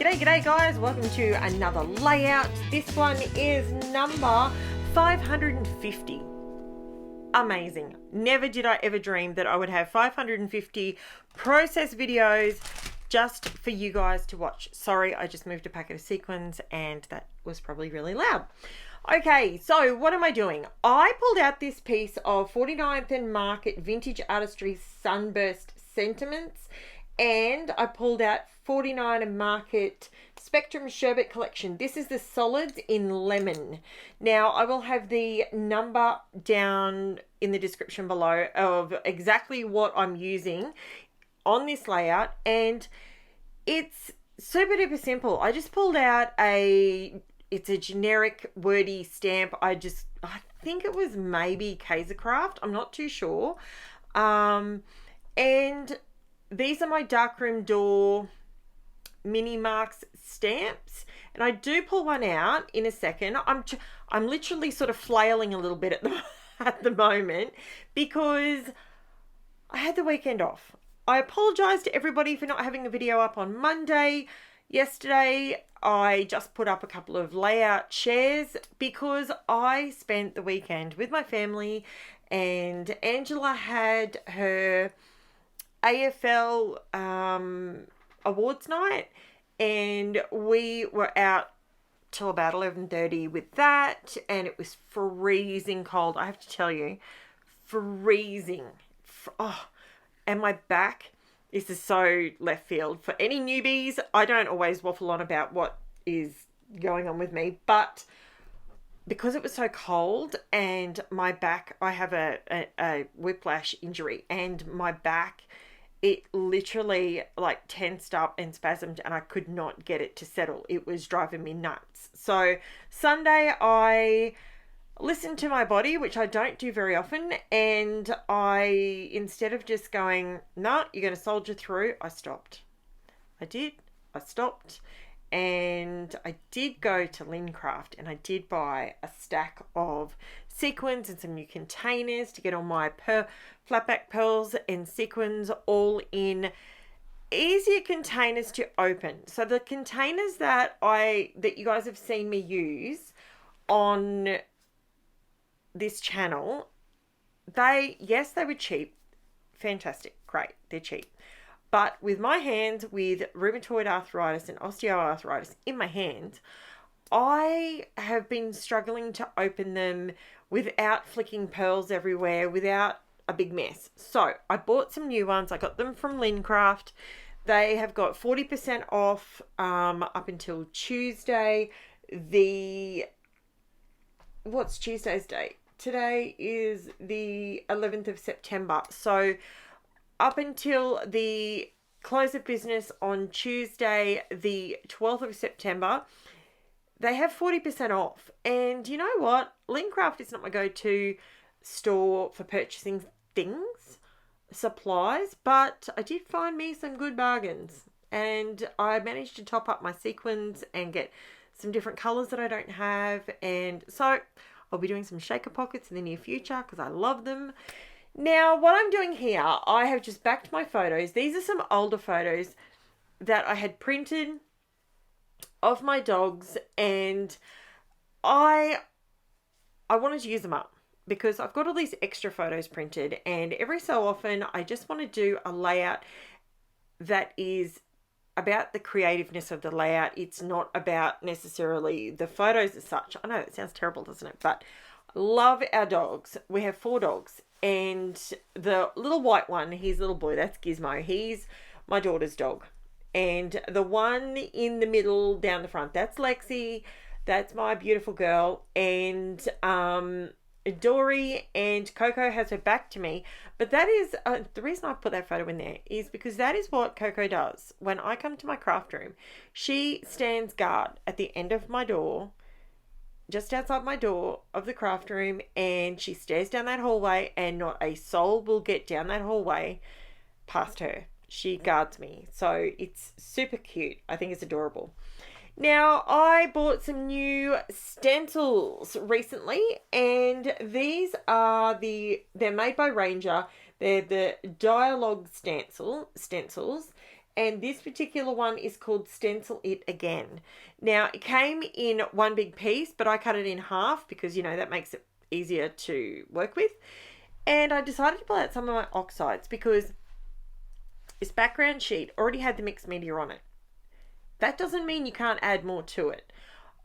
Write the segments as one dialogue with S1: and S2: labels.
S1: G'day guys, welcome to another layout. This one is number 550. Amazing. Never did I ever dream that I would have 550 process videos just for you guys to watch. Sorry, I just moved a packet of sequins and that was probably really loud. Okay, so what am I doing? I pulled out this piece of 49th and Market Vintage Artistry Sunburst Sentiments, and I pulled out 49 and Market Spectrum Sherbet Collection. This is the solids in lemon. Now, I will have the number down in the description below of exactly what I'm using on this layout, and it's super duper simple. I just pulled out it's a generic wordy stamp. I think it was maybe K.I.S. I'm not too sure. And these are my darkroom door mini marks stamps, and I do pull one out in a second. I'm literally sort of flailing a little bit at the moment because I had the weekend off. I apologize to everybody for not having a video up on Monday. Yesterday, I just put up a couple of layout shares because I spent the weekend with my family, and Angela had her AFL awards night, and we were out till about 11:30 with that, and it was freezing cold. I have to tell you, freezing. And my back, this is so left field. For any newbies, I don't always waffle on about what is going on with me, but because it was so cold and my back, I have a whiplash injury, and my back, it literally like tensed up and spasmed, and I could not get it to settle. It was driving me nuts. So Sunday, I listened to my body, which I don't do very often, and instead of just going, no, you're going to soldier through, I stopped. I stopped, and I did go to Lincraft, and I did buy a stack of sequins and some new containers to get all my flatback pearls and sequins all in easier containers to open. So the containers that you guys have seen me use on this channel, they were cheap, fantastic, great, they're cheap, but with my hands, with rheumatoid arthritis and osteoarthritis in my hands, I have been struggling to open them without flicking pearls everywhere, without a big mess. So I bought some new ones. I got them from Lincraft. They have got 40% off up until Tuesday. What's Tuesday's date? Today is the 11th of September. So up until the close of business on Tuesday, the 12th of September, they have 40% off. And you know what? Lincraft is not my go-to store for purchasing things, supplies, but I did find me some good bargains. And I managed to top up my sequins and get some different colours that I don't have. And so I'll be doing some shaker pockets in the near future because I love them. Now, what I'm doing here, I have just backed my photos. These are some older photos that I had printed of my dogs, and I wanted to use them up because I've got all these extra photos printed, and every so often I just want to do a layout that is about the creativeness of the layout. It's not about necessarily the photos as such. I know it sounds terrible, doesn't it? But I love our dogs. We have 4 dogs, and the little white one, he's a little boy, that's Gizmo. He's my daughter's dog. And the one in the middle down the front, that's Lexi. That's my beautiful girl. And Dory and Coco has her back to me. But that is, the reason I put that photo in there is because that is what Coco does. When I come to my craft room, she stands guard at the end of my door, just outside my door of the craft room, and she stares down that hallway, and not a soul will get down that hallway past her. She guards me. So it's super cute. I think it's adorable. Now, I bought some new stencils recently, and these are they're made by Ranger. They're the DYALOG stencils, and this particular one is called Stencil It Again. Now, it came in one big piece, but I cut it in half because, you know, that makes it easier to work with. And I decided to pull out some of my oxides because this background sheet already had the mixed media on it. That doesn't mean you can't add more to it.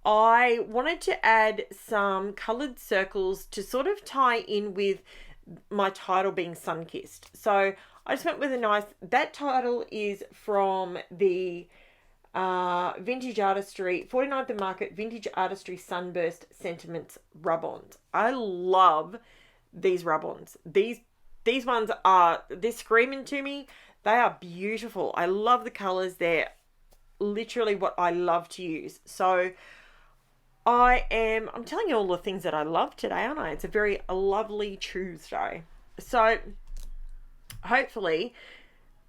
S1: I wanted to add some coloured circles to sort of tie in with my title being Sunkissed. So I just went with a nice, that title is from the Vintage Artistry, 49th and Market Vintage Artistry Sunburst Sentiments rub-ons. I love these rub-ons. These ones they're screaming to me. They are beautiful. I love the colours. They're literally what I love to use. So I'm telling you all the things that I love today, aren't I? It's a lovely Tuesday. So hopefully,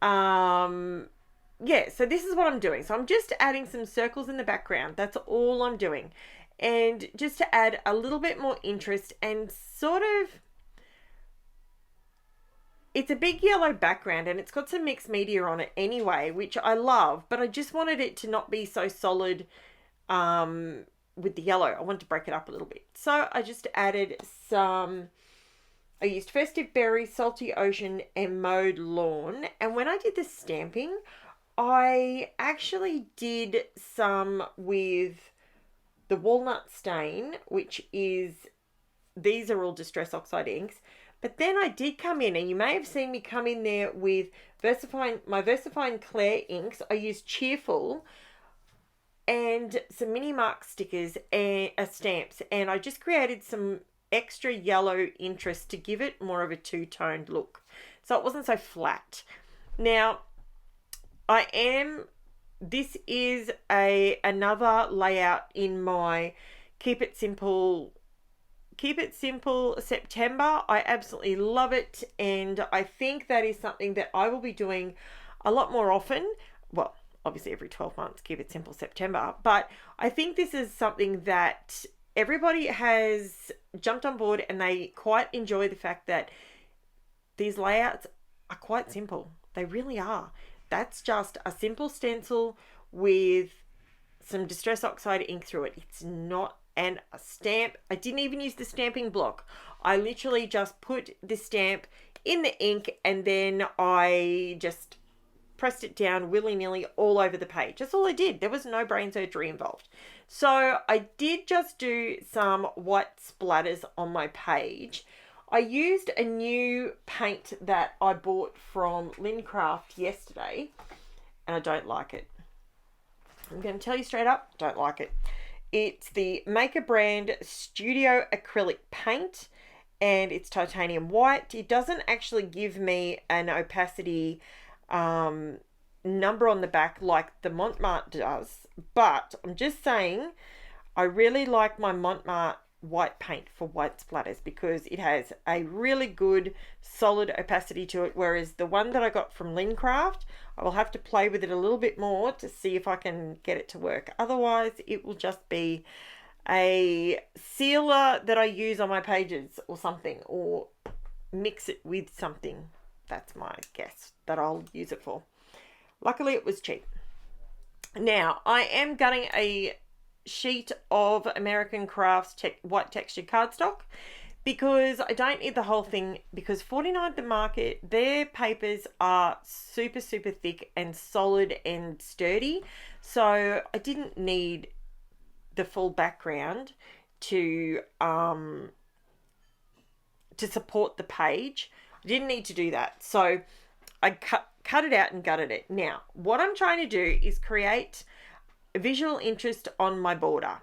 S1: yeah, so this is what I'm doing. So I'm just adding some circles in the background. That's all I'm doing. And just to add a little bit more interest and sort of, it's a big yellow background and it's got some mixed media on it anyway, which I love, but I just wanted it to not be so solid with the yellow. I wanted to break it up a little bit. So I just added I used Festive Berry, Salty Ocean and Mowed Lawn. And when I did the stamping, I actually did some with the Walnut Stain, which is, these are all Distress Oxide inks. But then I did come in, and you may have seen me come in there with my VERSAFINE CLAIR inks. I used Cheerful and some mini mark stickers and stamps. And I just created some extra yellow interest to give it more of a two-toned look. So it wasn't so flat. Now, this is another layout in my Keep It Simple September. I absolutely love it, and I think that is something that I will be doing a lot more often. Well, obviously every 12 months, Keep It Simple September, but I think this is something that everybody has jumped on board and they quite enjoy the fact that these layouts are quite simple. They really are. That's just a simple stencil with some Distress Oxide ink through it. It's not a stamp. I didn't even use the stamping block. I literally just put the stamp in the ink and then I just pressed it down willy-nilly all over the page. That's all I did. There was no brain surgery involved. So I did just do some white splatters on my page. I used a new paint that I bought from Lincraft yesterday and I don't like it. I'm going to tell you straight up, don't like it. It's the Maker brand Studio Acrylic Paint and it's titanium white. It doesn't actually give me an opacity number on the back like the Montmartre does, but I'm just saying I really like my Montmartre white paint for white splatters because it has a really good solid opacity to it, whereas the one that I got from Lincraft, I will have to play with it a little bit more to see if I can get it to work. Otherwise it will just be a sealer that I use on my pages or something, or mix it with something. That's my guess that I'll use it for. Luckily it was cheap. Now I am gutting a sheet of American Crafts white textured cardstock because I don't need the whole thing, because 49th and Market, their papers are super thick and solid and sturdy, so I didn't need the full background to support the page. I didn't need to do that, so I cut it out and gutted it. Now what I'm trying to do is create visual interest on my border.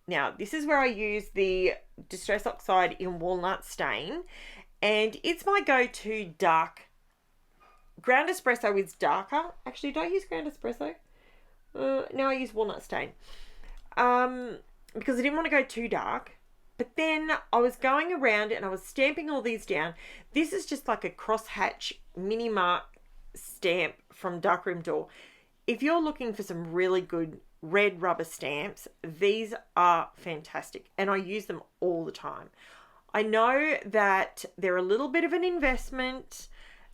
S1: Now this is where I use the Distress Oxide in Walnut Stain, and it's my go-to dark. Ground Espresso is darker. Actually, do I use Ground Espresso? No, I use Walnut Stain because I didn't want to go too dark. But then I was going around and I was stamping all these down. This is just like a crosshatch mini mark stamp from Darkroom Door. If you're looking for some really good red rubber stamps, these are fantastic and I use them all the time. I know that they're a little bit of an investment.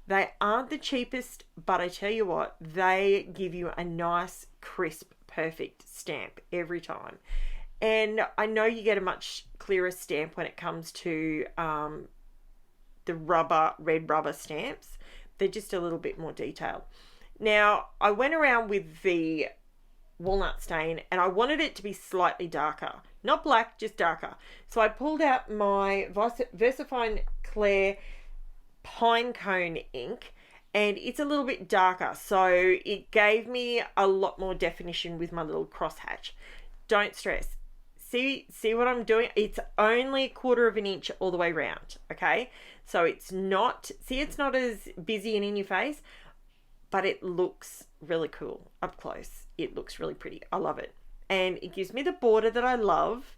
S1: They aren't the cheapest, but I tell you what, they give you a nice, crisp, perfect stamp every time. And I know you get a much clearer stamp when it comes to the red rubber stamps. They're just a little bit more detailed. Now, I went around with the walnut stain and I wanted it to be slightly darker. Not black, just darker. So I pulled out my VERSAFINE CLAIR PINECONE ink, and it's a little bit darker, so it gave me a lot more definition with my little crosshatch. Don't stress. See what I'm doing? It's only 1/4 of an inch all the way around, okay? So it's not, it's not as busy and in your face, but it looks really cool up close. It looks really pretty. I love it. And it gives me the border that I love,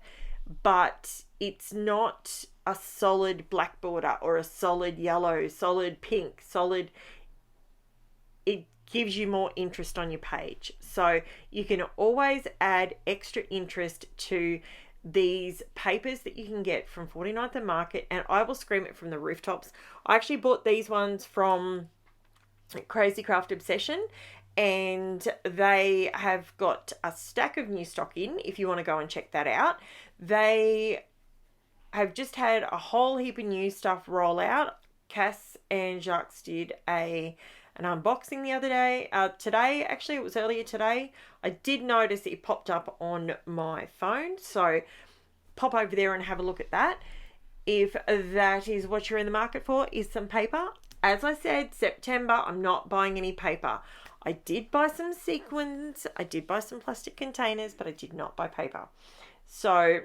S1: but it's not a solid black border or a solid yellow, solid pink, solid. It gives you more interest on your page. So you can always add extra interest to these papers that you can get from 49th and Market, and I will scream it from the rooftops. I actually bought these ones from Crazy Craft Obsession, and they have got a stack of new stock in if you want to go and check that out. They have just had a whole heap of new stuff roll out. K.I.S.S and Jacques did an unboxing the other day. Today, actually, it was earlier today. I did notice it popped up on my phone, so pop over there and have a look at that. If that is what you're in the market for, is some paper. As I said, September, I'm not buying any paper. I did buy some sequins, I did buy some plastic containers, but I did not buy paper. So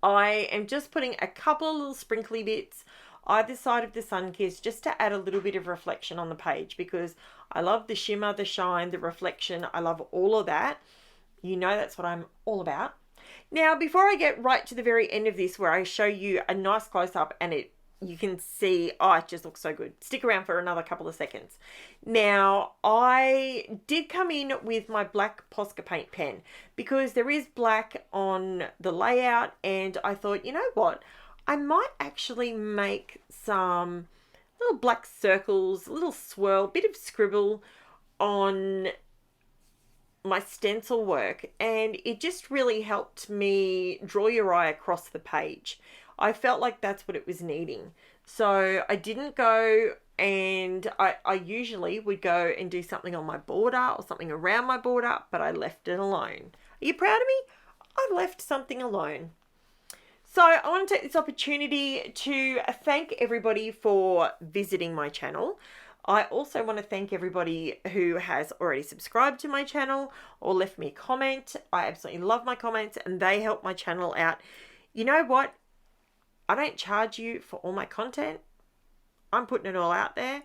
S1: I am just putting a couple of little sprinkly bits either side of the Sunkissed just to add a little bit of reflection on the page, because I love the shimmer, the shine, the reflection. I love all of that. You know that's what I'm all about. Now, before I get right to the very end of this, where I show you a nice close-up and you can see, oh, it just looks so good. Stick around for another couple of seconds. Now, I did come in with my black Posca paint pen because there is black on the layout, and I thought, you know what? I might actually make some little black circles, a little swirl, bit of scribble on my stencil work, and it just really helped me draw your eye across the page. I felt like that's what it was needing. So I didn't go, and I usually would go and do something on my border or something around my border, but I left it alone. Are you proud of me? I left something alone. So I want to take this opportunity to thank everybody for visiting my channel. I also want to thank everybody who has already subscribed to my channel or left me a comment. I absolutely love my comments, and they help my channel out. You know what? I don't charge you for all my content. I'm putting it all out there.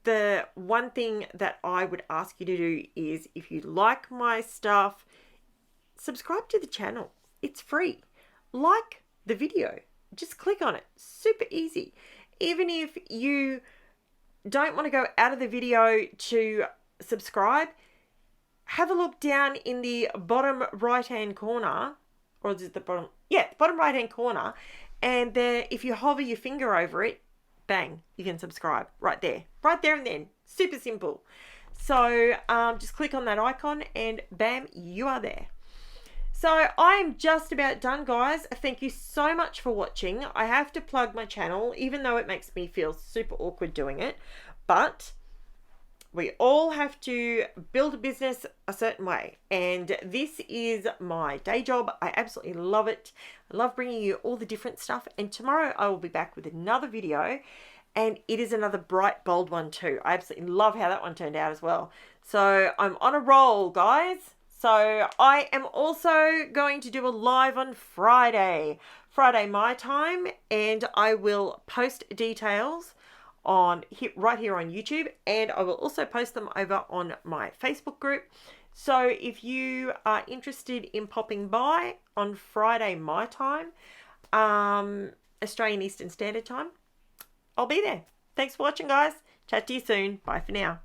S1: The one thing that I would ask you to do is, if you like my stuff, subscribe to the channel. It's free. Like the video. Just click on it. Super easy. Even if you don't want to go out of the video to subscribe, have a look down in the bottom right-hand corner, or is it the bottom? Yeah, the bottom right-hand corner. And there, if you hover your finger over it, bang, you can subscribe right there. Right there and then. Super simple. So just click on that icon and bam, you are there. So I'm just about done, guys. Thank you so much for watching. I have to plug my channel, even though it makes me feel super awkward doing it. But we all have to build a business a certain way. And this is my day job. I absolutely love it. I love bringing you all the different stuff. And tomorrow I will be back with another video. And it is another bright, bold one too. I absolutely love how that one turned out as well. So I'm on a roll, guys. So I am also going to do a live on Friday my time, and I will post details on right here on YouTube, and I will also post them over on my Facebook group. So if you are interested in popping by on Friday my time, Australian Eastern Standard Time, I'll be there. Thanks for watching, guys. Chat to you soon. Bye for now.